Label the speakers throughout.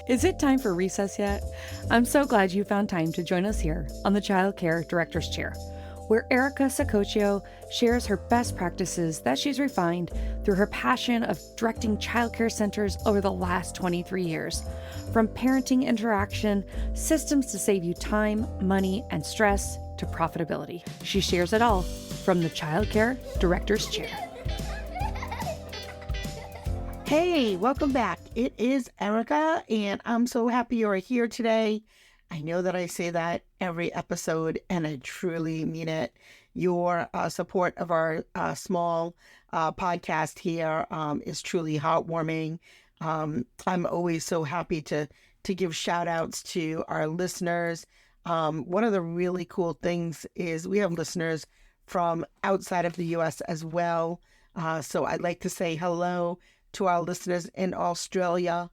Speaker 1: Is it time for recess yet? I'm so glad you found time to join us here on the Childcare Director's Chair, where Erica Sacoccio shares her best practices that she's refined through her passion of directing childcare centers over the last 23 years. From parenting interaction, systems to save you time, money, and stress, to profitability. She shares it all from the Childcare Director's Chair.
Speaker 2: Hey, welcome back. It is Erica, and I'm so happy you're here today. I know that I say that every episode, and I truly mean it. Your support of our small podcast here is truly heartwarming. I'm always so happy to give shout outs to our listeners. One of the really cool things is we have listeners from outside of the U.S. as well. So I'd like to say hello to our listeners in Australia,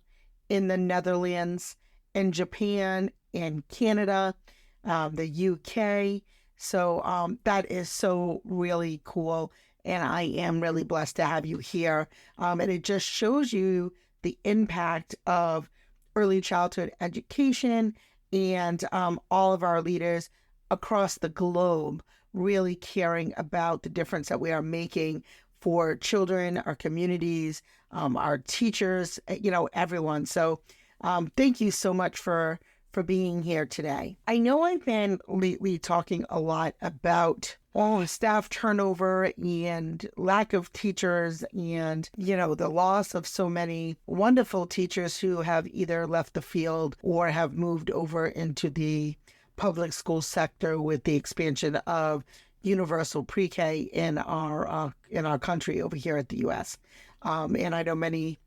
Speaker 2: in the Netherlands, in Japan, in Canada, the UK. So that is so really cool. And I am really blessed to have you here. And it just shows you the impact of early childhood education and all of our leaders across the globe really caring about the difference that we are making for children, our communities, our teachers, everyone. So thank you so much for being here today. I know I've been lately talking a lot about staff turnover and lack of teachers and, the loss of so many wonderful teachers who have either left the field or have moved over into the public school sector with the expansion of universal pre-K in our country over here at the U.S. And I know many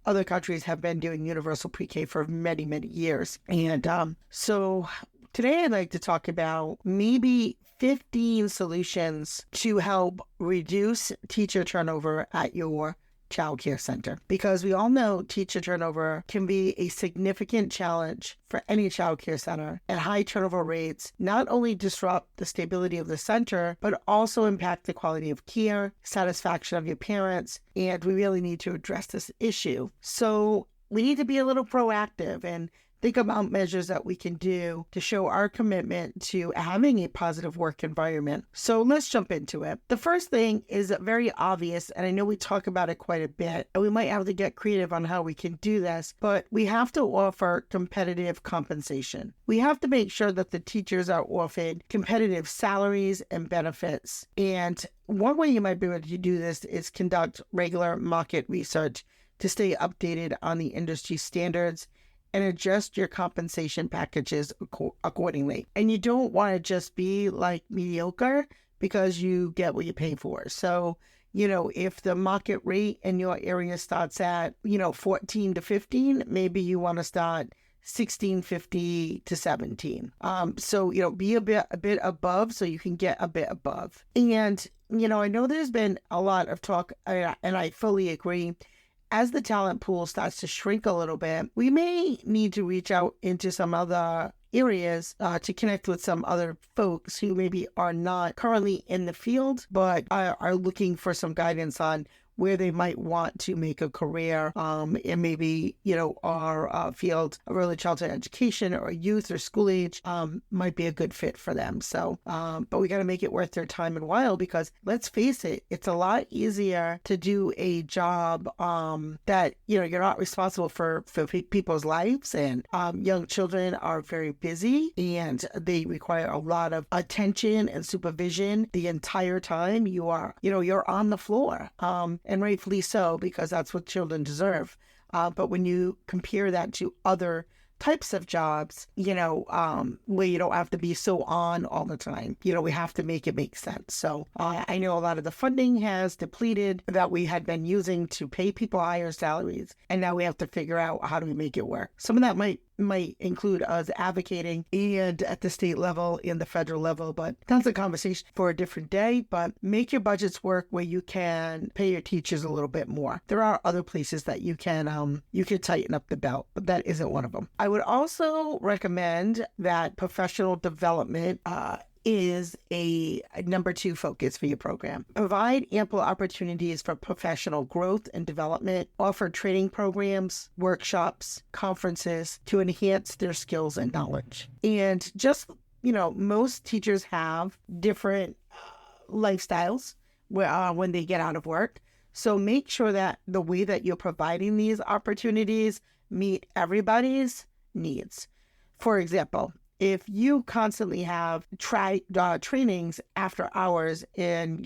Speaker 2: other countries have been doing universal pre-K for many, many years. And so today I'd like to talk about maybe 15 solutions to help reduce teacher turnover at your childcare center, because we all know teacher turnover can be a significant challenge for any childcare center, and high turnover rates not only disrupt the stability of the center, but also impact the quality of care, satisfaction of your parents, and we really need to address this issue. So we need to be a little proactive and think about measures that we can do to show our commitment to having a positive work environment. So let's jump into it. The first thing is very obvious, and I know we talk about it quite a bit, and we might have to get creative on how we can do this, but we have to offer competitive compensation. We have to make sure that the teachers are offered competitive salaries and benefits. And one way you might be able to do this is conduct regular market research to stay updated on the industry standards and adjust your compensation packages accordingly. And you don't want to just be like mediocre, because you get what you pay for. So, if the market rate in your area starts at, 14 to 15, maybe you want to start 16.50 to 17. So, be a bit above so you can get a bit above. And, I know there's been a lot of talk, and I fully agree. As the talent pool starts to shrink a little bit, we may need to reach out into some other areas to connect with some other folks who maybe are not currently in the field, but are looking for some guidance on where they might want to make a career in maybe, our field of early childhood education or youth or school age might be a good fit for them. So, but we got to make it worth their time and while, because let's face it, it's a lot easier to do a job that, you're not responsible for people's lives, and young children are very busy and they require a lot of attention and supervision the entire time you are, you're on the floor. And rightfully so, because that's what children deserve. But when you compare that to other types of jobs, where you don't have to be so on all the time, we have to make it make sense. So I know a lot of the funding has depleted that we had been using to pay people higher salaries, and now we have to figure out how do we make it work. Some of that might include us advocating and at the state level and the federal level, but that's a conversation for a different day. But make your budgets work where you can pay your teachers a little bit more. There are other places that you can tighten up the belt, but that isn't one of them. I would also recommend that professional development is a number 2 focus for your program. Provide ample opportunities for professional growth and development. Offer training programs, workshops, conferences to enhance their skills and knowledge. And just, most teachers have different lifestyles when they get out of work. So make sure that the way that you're providing these opportunities meet everybody's needs. For example, if you constantly have trainings after hours and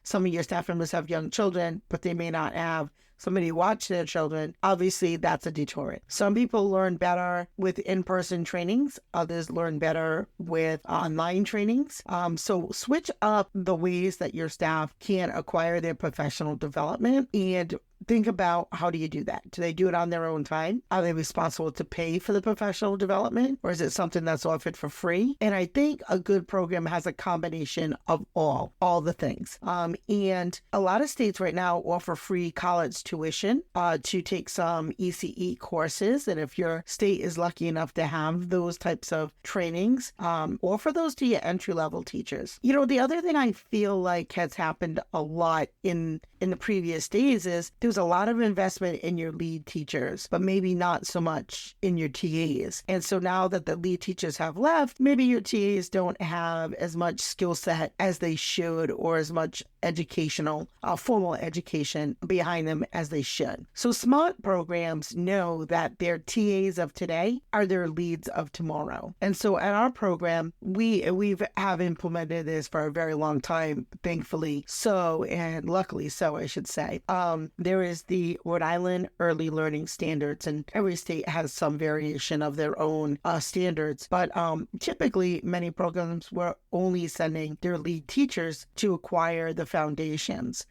Speaker 2: some of your staff members have young children, but they may not have somebody watch their children, obviously that's a deterrent. Some people learn better with in-person trainings. Others learn better with online trainings. So switch up the ways that your staff can acquire their professional development and think about, how do you do that? Do they do it on their own time? Are they responsible to pay for the professional development? Or is it something that's offered for free? And I think a good program has a combination of all the things. And a lot of states right now offer free college tuition to take some ECE courses. And if your state is lucky enough to have those types of trainings, offer those to your entry-level teachers. The other thing I feel like has happened a lot in the previous days is there's a lot of investment in your lead teachers, but maybe not so much in your TAs. And so now that the lead teachers have left, maybe your TAs don't have as much skill set as they should, or as much formal education behind them as they should. So smart programs know that their TAs of today are their leads of tomorrow. And so at our program, we've implemented this for a very long time, thankfully so, and luckily so, I should say. There is the Rhode Island Early Learning Standards, and every state has some variation of their own standards. But typically, many programs were only sending their lead teachers to acquire the foundations,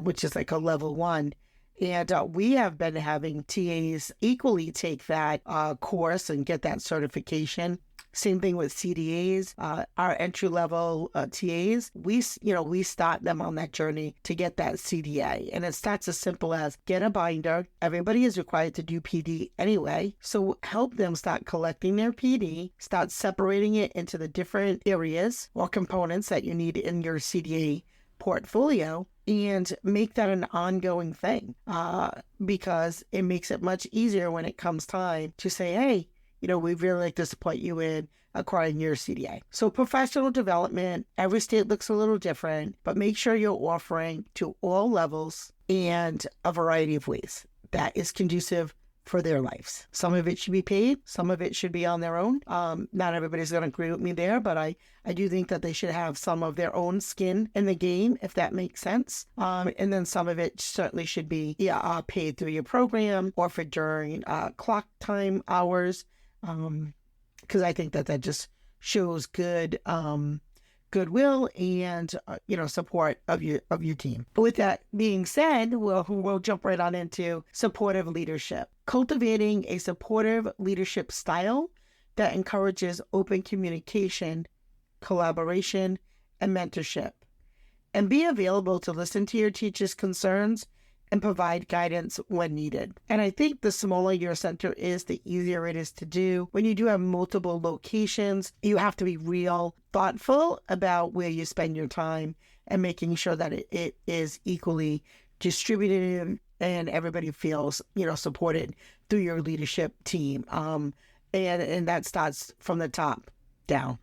Speaker 2: which is like a level 1. And we have been having TAs equally take that course and get that certification. Same thing with CDAs, our entry-level TAs. We start them on that journey to get that CDA. And it starts as simple as get a binder. Everybody is required to do PD anyway. So help them start collecting their PD, start separating it into the different areas or components that you need in your CDA portfolio, and make that an ongoing thing, because it makes it much easier when it comes time to say, hey, we'd really like to support you in acquiring your CDA. So professional development, every state looks a little different, but make sure you're offering to all levels and a variety of ways that is conducive for their lives. Some of it should be paid. Some of it should be on their own. Not everybody's going to agree with me there, but I do think that they should have some of their own skin in the game, if that makes sense. And then some of it certainly should be paid through your program, offered during clock time hours, because I think that just shows good goodwill and support of your team. But with that being said, we'll jump right on into supportive leadership. Cultivating a supportive leadership style that encourages open communication, collaboration, and mentorship. And be available to listen to your teachers' concerns and provide guidance when needed. And I think the smaller your center is, the easier it is to do. When you do have multiple locations, you have to be real thoughtful about where you spend your time and making sure that it is equally distributed and everybody feels, supported through your leadership team. And that starts from the top down.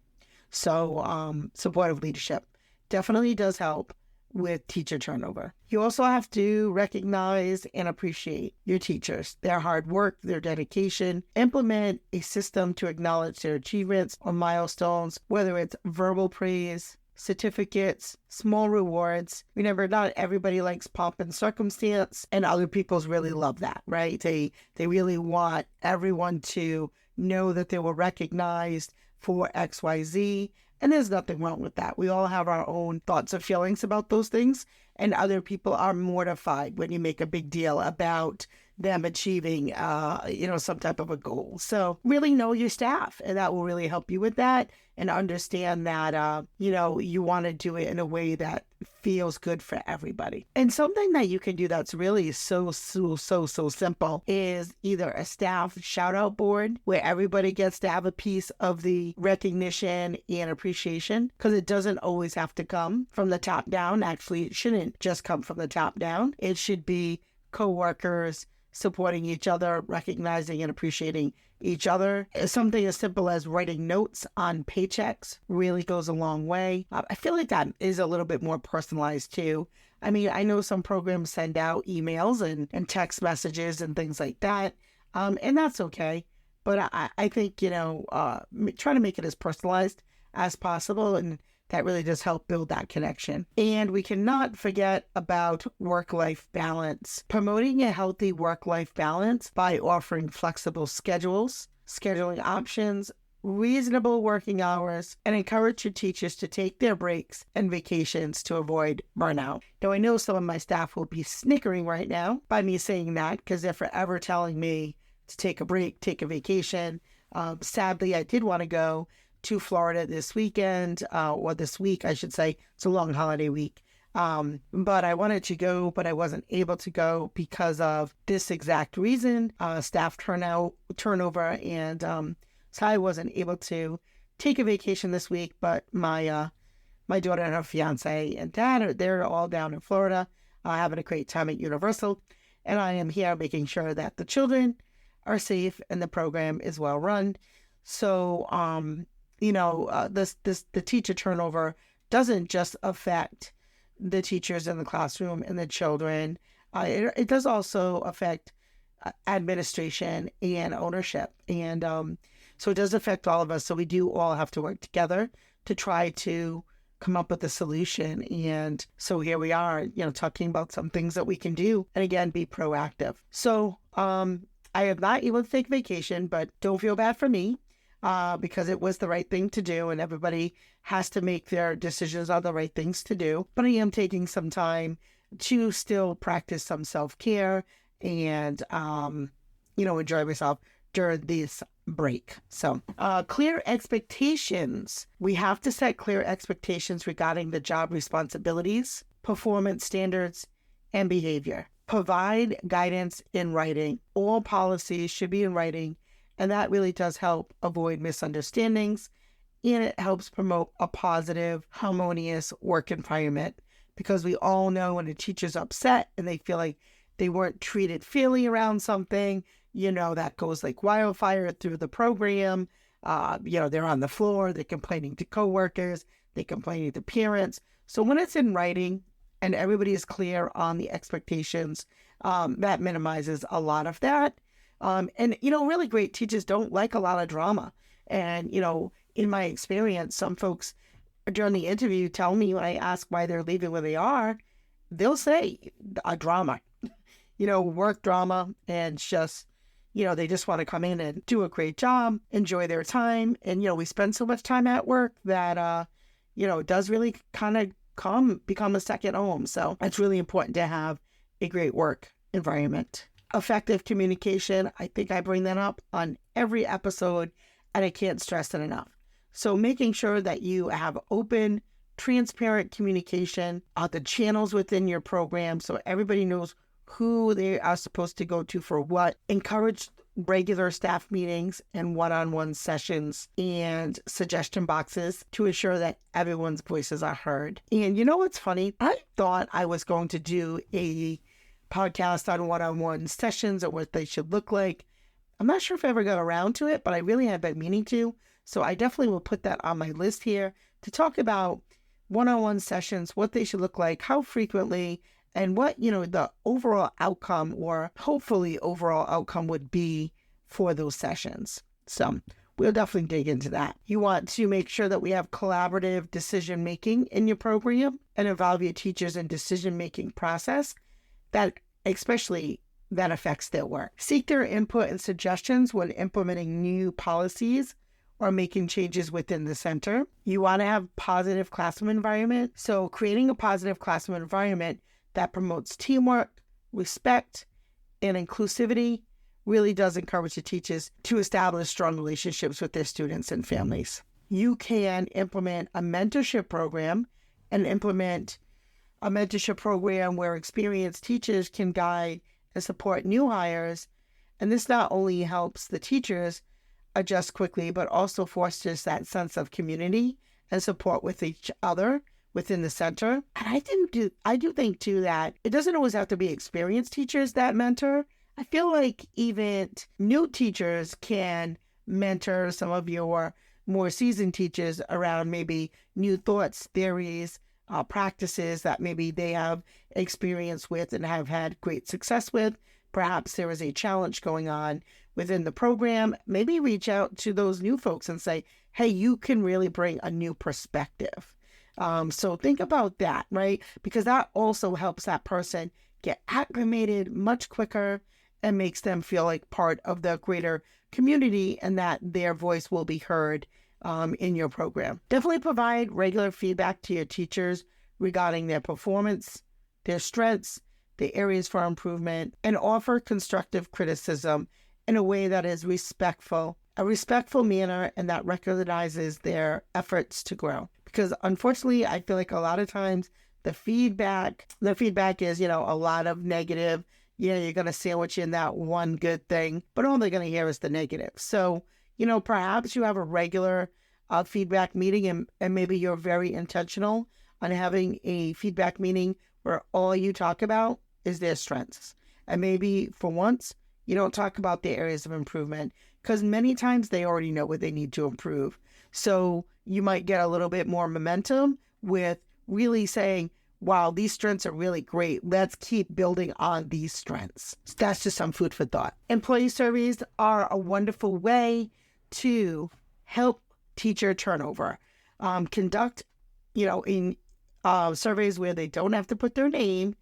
Speaker 2: So supportive leadership definitely does help with teacher turnover. You also have to recognize and appreciate your teachers, their hard work, their dedication. Implement a system to acknowledge their achievements or milestones, whether it's verbal praise, certificates, small rewards. Remember, not everybody likes pomp and circumstance, and other people's really love that, right? They really want everyone to know that they were recognized for XYZ. And there's nothing wrong with that. We all have our own thoughts and feelings about those things. And other people are mortified when you make a big deal about them achieving, some type of a goal. So really know your staff, and that will really help you with that, and understand that, you want to do it in a way that feels good for everybody. And something that you can do that's really so simple is either a staff shout out board where everybody gets to have a piece of the recognition and appreciation, because it doesn't always have to come from the top down. Actually, it shouldn't just come from the top down. It should be coworkers supporting each other, recognizing and appreciating each other. Something as simple as writing notes on paychecks really goes a long way. I feel like that is a little bit more personalized too. I mean, I know some programs send out emails and text messages and things like that, and that's okay. But I think, try to make it as personalized as possible, and that really does help build that connection. And we cannot forget about work-life balance. Promoting a healthy work-life balance by offering flexible schedules, scheduling options, reasonable working hours, and encourage your teachers to take their breaks and vacations to avoid burnout. Now, I know some of my staff will be snickering right now by me saying that, because they're forever telling me to take a break, take a vacation. Sadly, I did want to go to Florida this weekend, or this week, I should say. It's a long holiday week. But I wanted to go, but I wasn't able to go because of this exact reason, staff turnover, and so I wasn't able to take a vacation this week. But my daughter and her fiance and dad, they're all down in Florida, having a great time at Universal, and I am here making sure that the children are safe and the program is well run. So, the teacher turnover doesn't just affect the teachers in the classroom and the children. It does also affect administration and ownership. And so it does affect all of us. So we do all have to work together to try to come up with a solution. And so here we are, talking about some things that we can do, and again, be proactive. So I am not able to take vacation, but don't feel bad for me. Because it was the right thing to do, and everybody has to make their decisions on the right things to do. But I am taking some time to still practice some self-care and, enjoy myself during this break. So, clear expectations. We have to set clear expectations regarding the job responsibilities, performance standards, and behavior. Provide guidance in writing. All policies should be in writing, and that really does help avoid misunderstandings, and it helps promote a positive, harmonious work environment, because we all know when a teacher's upset and they feel like they weren't treated fairly around something, that goes like wildfire through the program. They're on the floor, they're complaining to coworkers, they're complaining to parents. So when it's in writing and everybody is clear on the expectations, that minimizes a lot of that. Really great teachers don't like a lot of drama. And, in my experience, some folks during the interview tell me, when I ask why they're leaving where they are, they'll say a drama, work drama, and just, they just want to come in and do a great job, enjoy their time. And, we spend so much time at work that, it does really kind of become a second home. So it's really important to have a great work environment. Effective communication. I think I bring that up on every episode, and I can't stress it enough. So making sure that you have open, transparent communication on the channels within your program, so everybody knows who they are supposed to go to for what. Encourage regular staff meetings and one-on-one sessions and suggestion boxes to ensure that everyone's voices are heard. And you know what's funny? I thought I was going to do a podcast on one-on-one sessions and what they should look like. I'm not sure if I ever got around to it, but I really have been meaning to. So I definitely will put that on my list here to talk about one-on-one sessions, what they should look like, how frequently, and what, the overall outcome, or hopefully overall outcome, would be for those sessions. So we'll definitely dig into that. You want to make sure that we have collaborative decision-making in your program and involve your teachers in decision-making process that affects their work. Seek their input and suggestions when implementing new policies or making changes within the center. You want to have positive classroom environment. So creating a positive classroom environment that promotes teamwork, respect, and inclusivity really does encourage the teachers to establish strong relationships with their students and families. You can implement a mentorship program and implement a mentorship program where experienced teachers can guide and support new hires. And this not only helps the teachers adjust quickly, but also fosters that sense of community and support with each other within the center. And I do think too that it doesn't always have to be experienced teachers that mentor. I feel like even new teachers can mentor some of your more seasoned teachers around maybe new thoughts, theories, practices that maybe they have experience with and have had great success with. Perhaps there is a challenge going on within the program. Maybe reach out to those new folks and say, hey, you can really bring a new perspective. So think about that, right? Because that also helps that person get acclimated much quicker and makes them feel like part of the greater community and that their voice will be heard in your program. Definitely provide regular feedback to your teachers regarding their performance, their strengths, the areas for improvement, and offer constructive criticism in a way that is respectful, a respectful manner, and that recognizes their efforts to grow. Because unfortunately, I feel like a lot of times the feedback is, a lot of negative. You're going to sandwich in that one good thing, but all they're going to hear is the negative. So, perhaps you have a regular feedback meeting and maybe you're very intentional on having a feedback meeting where all you talk about is their strengths. And maybe for once, you don't talk about the areas of improvement because many times they already know what they need to improve. So you might get a little bit more momentum with really saying, wow, these strengths are really great. Let's keep building on these strengths. So that's just some food for thought. Employee surveys are a wonderful way to help teacher turnover. Conduct, in surveys where they don't have to put their name,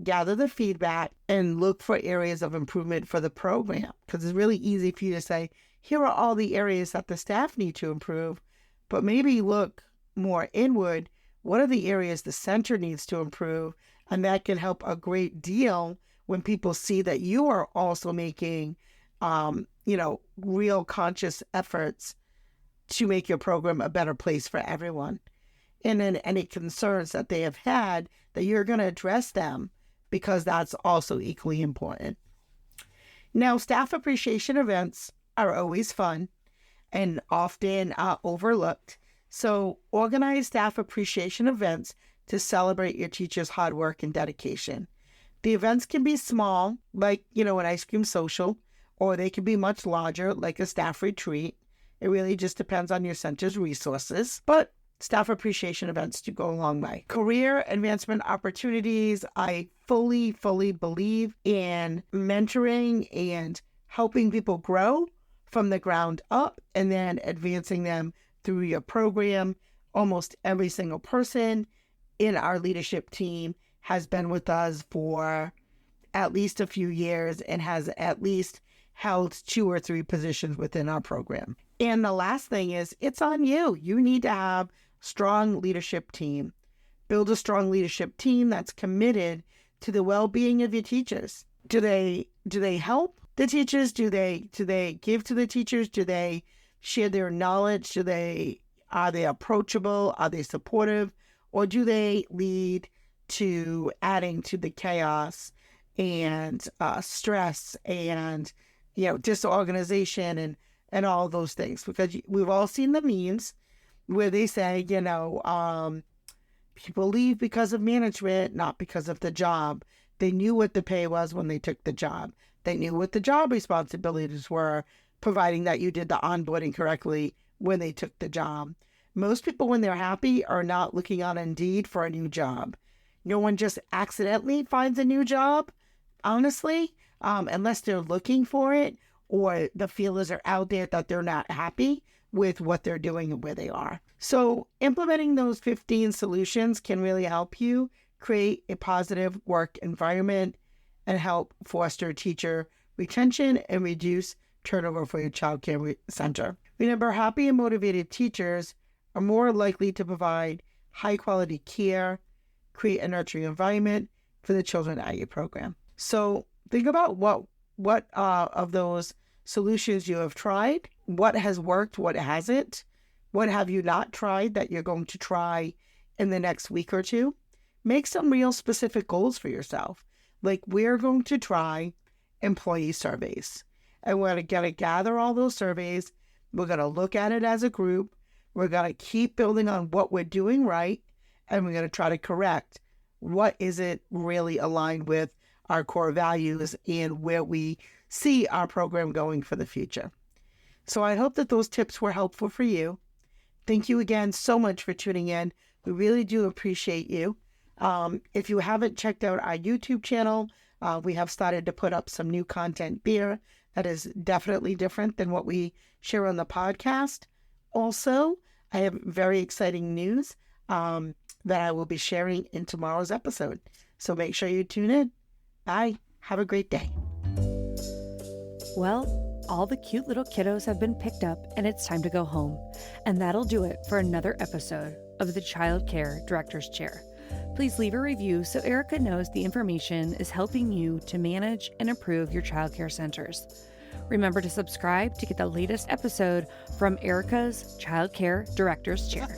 Speaker 2: gather the feedback, and look for areas of improvement for the program. Because it's really easy for you to say, here are all the areas that the staff need to improve, but maybe look more inward. What are the areas the center needs to improve? And that can help a great deal when people see that you are also making, real conscious efforts to make your program a better place for everyone. And then any concerns that they have had, that you're going to address them because that's also equally important. Now, staff appreciation events are always fun and often overlooked. So organize staff appreciation events to celebrate your teachers' hard work and dedication. The events can be small, like, an ice cream social, or they can be much larger, like a staff retreat. It really just depends on your center's resources, but staff appreciation events do go a long way. Career advancement opportunities. I fully believe in mentoring and helping people grow from the ground up and then advancing them through your program. Almost every single person in our leadership team has been with us for at least a few years and has at least held 2 or 3 positions within our program. And the last thing is, it's on you. You need to have a strong leadership team. Build a strong leadership team that's committed to the well-being of your teachers. Do they help the teachers? Do they give to the teachers? Do they share their knowledge? Are they approachable? Are they supportive? Or do they lead to adding to the chaos and stress and disorganization and all those things? Because we've all seen the memes where they say, people leave because of management, not because of the job. They knew what the pay was when they took the job. They knew what the job responsibilities were, providing that you did the onboarding correctly when they took the job. Most people, when they're happy, are not looking on Indeed for a new job. No one just accidentally finds a new job, honestly, unless they're looking for it or the feelers are out there that they're not happy with what they're doing and where they are. So implementing those 15 solutions can really help you create a positive work environment and help foster teacher retention and reduce turnover for your childcare center. Remember, happy and motivated teachers are more likely to provide high quality care, create a nurturing environment for the children at your program. So think about what of those solutions you have tried, what has worked, what hasn't, what have you not tried that you're going to try in the next week or two. Make some real specific goals for yourself. Like, we're going to try employee surveys, and we're going to gather all those surveys. We're going to look at it as a group. We're going to keep building on what we're doing right, and we're going to try to correct what isn't really aligned with our core values and where we see our program going for the future. So I hope that those tips were helpful for you. Thank you again so much for tuning in. We really do appreciate you. If you haven't checked out our YouTube channel, we have started to put up some new content there that is definitely different than what we share on the podcast. Also, I have very exciting news that I will be sharing in tomorrow's episode. So make sure you tune in. Bye. Have a great day.
Speaker 1: Well, all the cute little kiddos have been picked up and it's time to go home. And that'll do it for another episode of the Childcare Director's Chair. Please leave a review so Erica knows the information is helping you to manage and improve your childcare centers. Remember to subscribe to get the latest episode from Erica's Childcare Director's Chair.